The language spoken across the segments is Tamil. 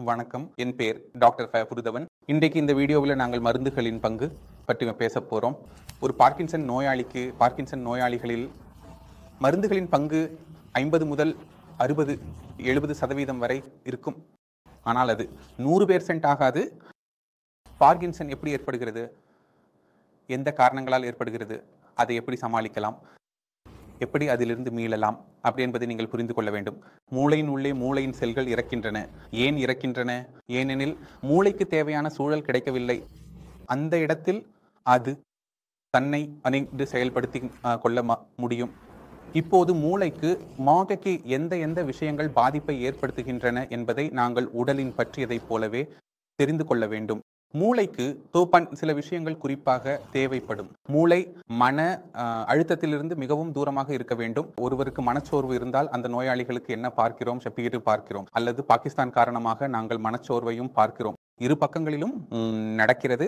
வணக்கம். என் பெயர் டாக்டர் புருதவன். இன்றைக்கு இந்த வீடியோவில் நாங்கள் மருந்துகளின் பங்கு பற்றி பேச போகிறோம். ஒரு பார்க்கின்சன் நோயாளிகளில் மருந்துகளின் பங்கு 50 முதல் 60, 70% வரை இருக்கும். ஆனால் அது 100% ஆகாது. பார்க்கின்சன் எப்படி ஏற்படுகிறது, எந்த காரணங்களால் ஏற்படுகிறது, அதை எப்படி சமாளிக்கலாம், எப்படி அதிலிருந்து மீளலாம் அப்படி என்பதை நீங்கள் புரிந்து கொள்ள வேண்டும். மூளையின் உள்ளே மூளையின் செல்கள் இறக்கின்றன. ஏன் இறக்கின்றன? ஏனெனில் மூளைக்கு தேவையான சூழல் கிடைக்கவில்லை. அந்த இடத்தில் அது தன்னை அணைந்து செயல்படுத்தி கொள்ள முடியும். இப்போது மூளைக்கு மாகைக்கு எந்த விஷயங்கள் பாதிப்பை ஏற்படுத்துகின்றன என்பதை நாங்கள் உடலின் பற்றியதைப் போலவே தெரிந்து கொள்ள வேண்டும். மூளைக்கு சில விஷயங்கள் குறிப்பாக தேவைப்படும். மூளை மன அழுத்தத்திலிருந்து மிகவும் தூரமாக இருக்க வேண்டும். ஒருவருக்கு மனச்சோர்வு இருந்தால் அந்த நோயாளிகளுக்கு என்ன பார்க்கிறோம்? ஷப்பீர் பார்க்கிறோம், அல்லது பாகிஸ்தான் காரணமாக நாங்கள் மனச்சோர்வையும் பார்க்கிறோம். இரு பக்கங்களிலும் நடக்கிறது.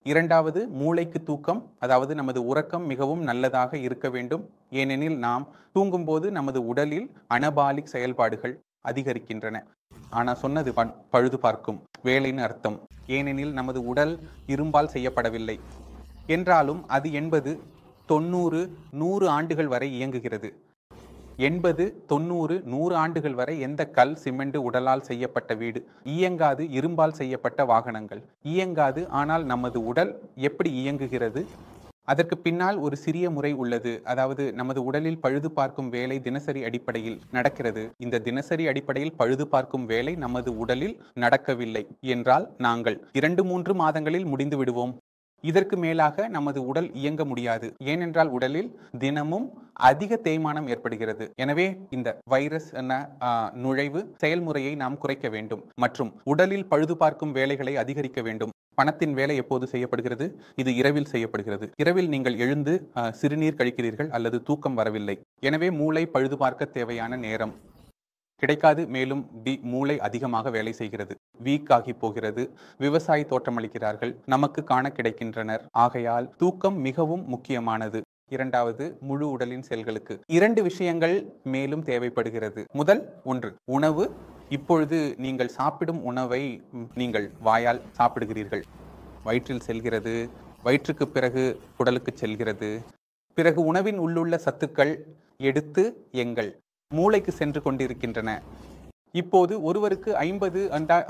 இரண்டாவது, மூளைக்கு தூக்கம், அதாவது நமது உறக்கம் மிகவும் நல்லதாக இருக்க வேண்டும். ஏனெனில் நாம் தூங்கும்போது நமது உடலில் அனபாலிக் செயல்பாடுகள் அதிகரிக்கின்றன. ஆனால் சொன்னது பழுது பார்க்கும் வேலைன்னு அர்த்தம். ஏனெனில் நமது உடல் இரும்பால் செய்யப்படவில்லை. என்றாலும் அது 80, 90, 100 ஆண்டுகள் வரை இயங்குகிறது. 80, 90, 100 ஆண்டுகள் வரை எந்த கல், சிமெண்ட் உடலால் செய்யப்பட்ட வீடு இயங்காது. இரும்பால் செய்யப்பட்ட வாகனங்கள் இயங்காது. ஆனால் நமது உடல் எப்படி இயங்குகிறது? அதற்கு பின்னால் ஒரு சிறிய முறை உள்ளது. அதாவது நமது உடலில் பழுது பார்க்கும் வேலை தினசரி அடிப்படையில் நடக்கிறது. இந்த தினசரி அடிப்படையில் பழுது பார்க்கும் வேலை நமது உடலில் நடக்கவில்லை என்றால் நாங்கள் 2-3 மாதங்களில் முடிந்து விடுவோம். இதற்கு மேலாக நமது உடல் இயங்க முடியாது. ஏனென்றால் உடலில் தினமும் அதிக தேய்மானம் ஏற்படுகிறது. எனவே இந்த வைரஸ் நுழைவு செயல்முறையை நாம் குறைக்க வேண்டும் மற்றும் உடலில் பழுது பார்க்கும் வேலைகளை அதிகரிக்க வேண்டும். பணத்தின் வேலை எப்போது செய்யப்படுகிறது? இது இரவில் செய்யப்படுகிறது. இரவில் நீங்கள் எழுந்து சிறுநீர் கழிக்கிறீர்கள் அல்லது தூக்கம் வரவில்லை. எனவே மூளை பழுது பார்க்க தேவையான நேரம் கிடைக்காது. மேலும் மூளை அதிகமாக வேலை செய்கிறது, வீக் ஆகி போகிறது. விவசாயி தோற்றமளிக்கிறார்கள், நமக்கு காண கிடைக்கின்றனர். ஆகையால் தூக்கம் மிகவும் முக்கியமானது. இரண்டாவது, முழு உடலின் செல்களுக்கு 2 விஷயங்கள் மேலும் தேவைப்படுகிறது. முதல் ஒன்று உணவு. இப்பொழுது நீங்கள் சாப்பிடும் உணவை நீங்கள் வாயால் சாப்பிடுகிறீர்கள். வயிற்றில் செல்கிறது, வயிற்றுக்கு பிறகு குடலுக்கு செல்கிறது. பிறகு உணவின் உள்ளுள்ள சத்துக்கள் எடுத்து எங்கள் மூளைக்கு சென்று கொண்டிருக்கின்றன. இப்போது ஒருவருக்கு 50,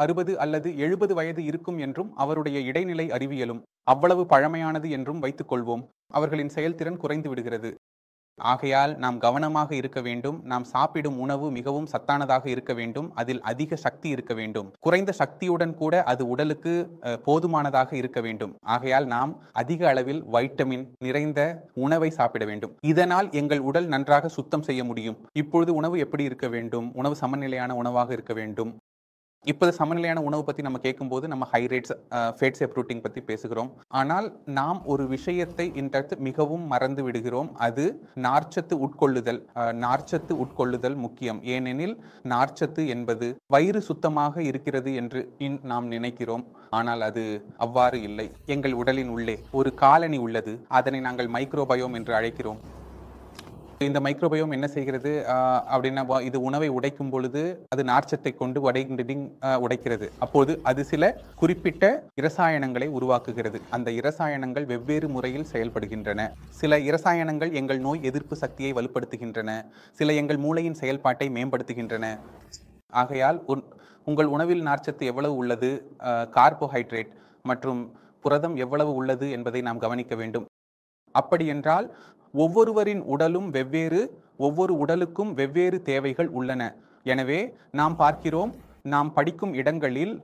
60 அல்லது 70 வயது இருக்கும் என்றும் அவருடைய இடைநிலை அறிவியலும் அவ்வளவு பழமையானது என்றும் வைத்துக் கொள்வோம். அவர்களின் செயல்திறன் குறைந்து விடுகிறது. ஆகையால் நாம் கவனமாக இருக்க வேண்டும். நாம் சாப்பிடும் உணவு மிகவும் சத்தானதாக இருக்க வேண்டும். அதில் அதிக சக்தி இருக்க வேண்டும். குறைந்த சக்தியுடன் கூட அது உடலுக்கு போதுமானதாக இருக்க வேண்டும். ஆகையால் நாம் அதிக அளவில் வைட்டமின் நிறைந்த உணவை சாப்பிட வேண்டும். இதனால் எங்கள் உடல் நன்றாக சுத்தம் செய்ய முடியும். இப்பொழுது உணவு எப்படி இருக்க வேண்டும்? உணவு சமநிலையான உணவாக இருக்க வேண்டும். இப்போது சமநிலையான உணவு பற்றி நம்ம கேட்கும்போது நம்ம ஹைரேட்ஸ், ஃபேட்ஸ் ப்ரோட்டீன் பற்றி பேசுகிறோம். ஆனால் நாம் ஒரு விஷயத்தை இன்றைக்கு மிகவும் மறந்து விடுகிறோம். அது நார்ச்சத்து உட்கொள்ளுதல். நார்ச்சத்து உட்கொள்ளுதல் முக்கியம். ஏனெனில் நார்ச்சத்து என்பது வயிறு சுத்தமாக இருக்கிறது என்று நாம் நினைக்கிறோம். ஆனால் அது அவ்வாறு இல்லை. எங்கள் உடலின் உள்ளே ஒரு காலனி உள்ளது. அதனை நாங்கள் மைக்ரோபயோம் என்று அழைக்கிறோம். இந்த மைக்ரோபயோம் என்ன செய்கிறது அப்படின்னா, இது உணவை உடைக்கும் பொழுது அது நார்ச்சத்தை கொண்டு உடைக்கிறது. அப்போது அது சில குறிப்பிட்ட இரசாயனங்களை உருவாக்குகிறது. அந்த இரசாயனங்கள் வெவ்வேறு முறையில் செயல்படுகின்றன. சில இரசாயனங்கள் எங்கள் நோய் எதிர்ப்பு சக்தியை வலுப்படுத்துகின்றன. சில எங்கள் மூளையின் செயல்பாட்டை மேம்படுத்துகின்றன. ஆகையால் உங்கள் உணவில் நார்ச்சத்து எவ்வளவு உள்ளது, கார்போஹைட்ரேட் மற்றும் புரதம் எவ்வளவு உள்ளது என்பதை நாம் கவனிக்க வேண்டும். அப்படி என்றால் ஒவ்வொருவரின் உடலும் வெவ்வேறு. ஒவ்வொரு உடலுக்கும் வெவ்வேறு தேவைகள் உள்ளன. எனவே நாம் பார்க்கிறோம், நாம் படிக்கும் இடங்களில்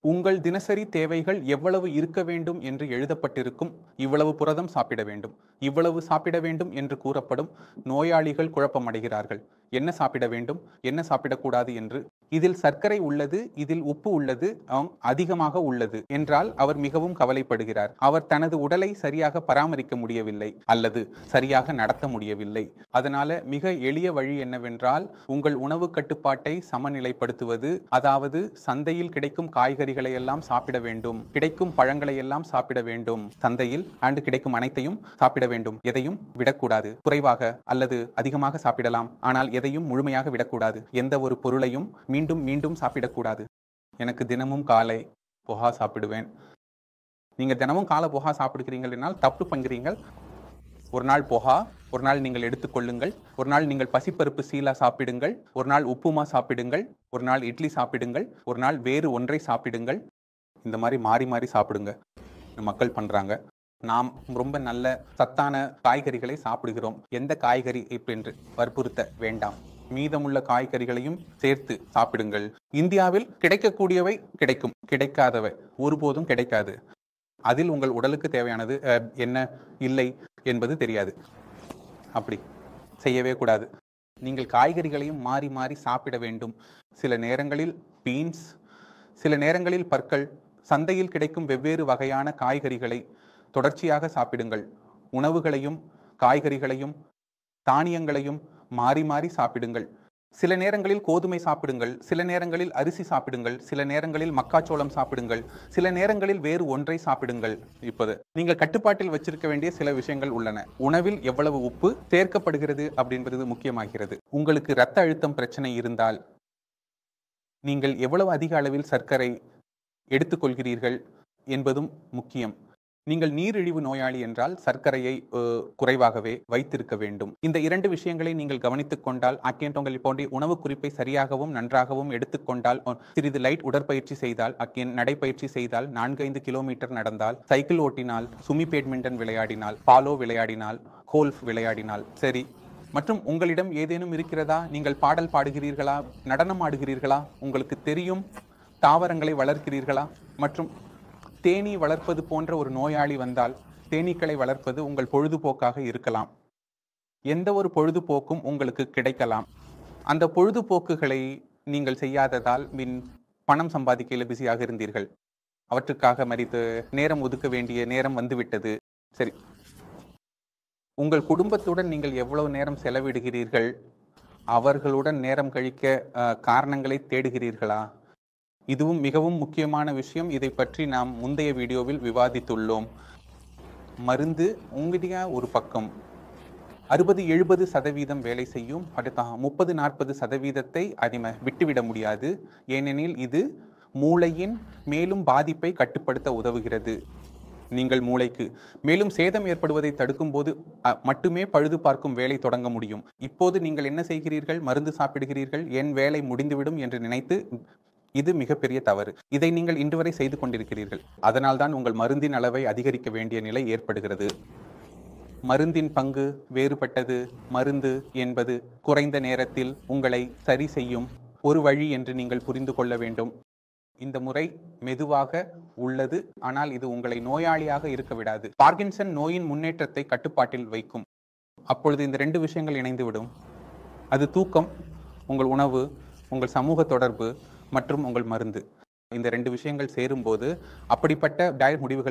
உங்கள் தினசரி தேவைகள் எவ்வளவு இருக்க வேண்டும் என்று எழுதப்பட்டிருக்கும். இவ்வளவு புரதம் சாப்பிட வேண்டும், இவ்வளவு சாப்பிட வேண்டும் என்று கூறப்படும். நோயாளிகள் குழப்பமடைகிறார்கள். என்ன சாப்பிட வேண்டும், என்ன சாப்பிடக்கூடாது என்று. இதில் சர்க்கரை உள்ளது, இதில் உப்பு உள்ளது, அதிகமாக உள்ளது என்றால் அவர் மிகவும் கவலைப்படுகிறார். அவர் தனது உடலை சரியாக பராமரிக்க முடியவில்லை அல்லது சரியாக நடத்த முடியவில்லை. அதனால மிக எளிய வழி என்னவென்றால், உங்கள் உணவு கட்டுப்பாட்டை சமநிலைப்படுத்துவது. அதாவது சந்தையில் கிடைக்கும் காய்கறிகளை எல்லாம் சாப்பிட வேண்டும், கிடைக்கும் பழங்களை எல்லாம் சாப்பிட வேண்டும். சந்தையில் கிடைக்கும் அனைத்தையும் சாப்பிட வேண்டும். எதையும் விடக்கூடாது. குறைவாக அல்லது அதிகமாக சாப்பிடலாம், ஆனால் எதையும் முழுமையாக விடக்கூடாது. எந்த ஒரு பொருளையும் மீண்டும் மீண்டும் சாப்பிடக்கூடாது. எனக்கு தினமும் காலை போஹா சாப்பிடுவேன். நீங்க தினமும் காலை போஹா சாப்பிடுகிறீர்கள் தப்பு பண்கிறீர்கள். ஒரு நாள் போஹா, ஒரு நாள் நீங்கள் எடுத்துக்கொள்ளுங்கள். ஒரு நாள் நீங்கள் பசிப்பருப்பு சீலா சாப்பிடுங்கள். ஒரு நாள் உப்புமா சாப்பிடுங்கள். ஒரு நாள் இட்லி சாப்பிடுங்கள். ஒரு நாள் வேறு ஒன்றை சாப்பிடுங்கள். இந்த மாதிரி மாறி மாறி சாப்பிடுங்க. மக்கள் பண்றாங்க. நாம் ரொம்ப நல்ல சத்தான காய்கறிகளை சாப்பிடுகிறோம். எந்த காய்கறி என்று வற்புறுத்த வேண்டாம். மீதமுள்ள காய்கறிகளையும் சேர்த்து சாப்பிடுங்கள். இந்தியாவில் கிடைக்கக்கூடியவை கிடைக்கும், கிடைக்காதவை ஒருபோதும் கிடைக்காது. அதில் உங்கள் உடலுக்கு தேவையானது என்ன இல்லை என்பது தெரியாது. அப்படி செய்யவே கூடாது. நீங்கள் காய்கறிகளையும் மாறி மாறி சாப்பிட வேண்டும். சில நேரங்களில் பீன்ஸ், சில நேரங்களில் பற்கள், சந்தையில் கிடைக்கும் வெவ்வேறு வகையான காய்கறிகளை தொடர்ச்சியாக சாப்பிடுங்கள். உணவுகளையும் காய்கறிகளையும் தானியங்களையும் மாறி மாறி சாப்பிடுங்கள். சில நேரங்களில் கோதுமை சாப்பிடுங்கள், சில நேரங்களில் அரிசி சாப்பிடுங்கள், சில நேரங்களில் மக்காச்சோளம் சாப்பிடுங்கள், சில நேரங்களில் வேறு ஒன்றை சாப்பிடுங்கள். இப்போது நீங்கள் கட்டுப்பாட்டில் வச்சிருக்க வேண்டிய சில விஷயங்கள் உள்ளன. உணவில் எவ்வளவு உப்பு சேர்க்கப்படுகிறது அப்படின்றது முக்கியமாகிறது. உங்களுக்கு இரத்த அழுத்தம் பிரச்சனை இருந்தால் நீங்கள் எவ்வளவு அதிக அளவில் சர்க்கரை எடுத்துக்கொள்கிறீர்கள் என்பதும் முக்கியம். நீங்கள் நீரிழிவு நோயாளி என்றால் சர்க்கரையை குறைவாகவே வைத்திருக்க வேண்டும். இந்த 2 விஷயங்களை நீங்கள் கவனித்துக் கொண்டால், அக்கேன் போன்ற உணவு குறிப்பை சரியாகவும் நன்றாகவும் எடுத்துக்கொண்டால், சிறிது லைட் உடற்பயிற்சி செய்தால், நடைப்பயிற்சி செய்தால், 4-5 கிலோமீட்டர் நடந்தால், சைக்கிள் ஓட்டினால், சுமி பேட்மிண்டன் விளையாடினால், பாலோ விளையாடினால், கோல்ஃப் விளையாடினால் சரி. மற்றும் உங்களிடம் ஏதேனும் இருக்கிறதா? நீங்கள் பாடல் பாடுகிறீர்களா? நடனம் ஆடுகிறீர்களா? உங்களுக்கு தெரியும் தாவரங்களை வளர்க்கிறீர்களா? மற்றும் தேனீ வளர்ப்பது போன்ற ஒரு நோயாளி வந்தால் தேனீக்களை வளர்ப்பது உங்கள் பொழுதுபோக்காக இருக்கலாம். எந்த ஒரு பொழுதுபோக்கும் உங்களுக்கு கிடைக்கலாம். அந்த பொழுதுபோக்குகளை நீங்கள் செய்யாததால் பணம் சம்பாதிக்கையில் பிஸியாக இருந்தீர்கள். அவற்றுக்காக மறித்து நேரம் ஒதுக்க வேண்டிய நேரம் வந்துவிட்டது. சரி, உங்கள் குடும்பத்துடன் நீங்கள் எவ்வளவு நேரம் செலவிடுகிறீர்கள்? அவர்களுடன் நேரம் கழிக்க காரணங்களை தேடுகிறீர்களா? இதுவும் மிகவும் முக்கியமான விஷயம். இதை பற்றி நாம் முந்தைய வீடியோவில் விவாதித்துள்ளோம். மருந்து உங்களுடைய ஒரு பக்கம் 60-70% வேலை செய்யும். அடுத்த 30-40% அதை விட்டுவிட முடியாது. ஏனெனில் இது மூளையின் மேலும் பாதிப்பை கட்டுப்படுத்த உதவுகிறது. நீங்கள் மூளைக்கு மேலும் சேதம் ஏற்படுவதை தடுக்கும் போது மட்டுமே பழுது பார்க்கும் வேலை தொடங்க முடியும். இப்போது நீங்கள் என்ன செய்கிறீர்கள்? மருந்து சாப்பிடுகிறீர்கள். என் வேலை முடிந்துவிடும் என்று நினைத்து, இது மிகப்பெரிய தவறு. இதை நீங்கள் இன்று வரை செய்து கொண்டிருக்கிறீர்கள். அதனால்தான் உங்கள் மருந்தின் அளவை அதிகரிக்க வேண்டிய நிலை ஏற்படுகிறது. மருந்தின் பங்கு வேறுபட்டது. மருந்து என்பது குறைந்த நேரத்தில் உங்களை சரி செய்யும் ஒரு வழி என்று நீங்கள் புரிந்து கொள்ள வேண்டும். இந்த முறை மெதுவாக உள்ளது, ஆனால் இது உங்களை நோயாளியாக இருக்க விடாது. பார்க்கின்சன் நோயின் முன்னேற்றத்தை கட்டுப்பாட்டில் வைக்கும். அப்பொழுது இந்த 2 விஷயங்கள் இணைந்துவிடும். அது தூக்கம், உங்கள் உணவு, உங்கள் சமூக தொடர்பு மற்றும் உங்கள் மருந்து. இந்த 2 விஷயங்கள் சேரும்போது அப்படிப்பட்ட டயட் முடிவுகள்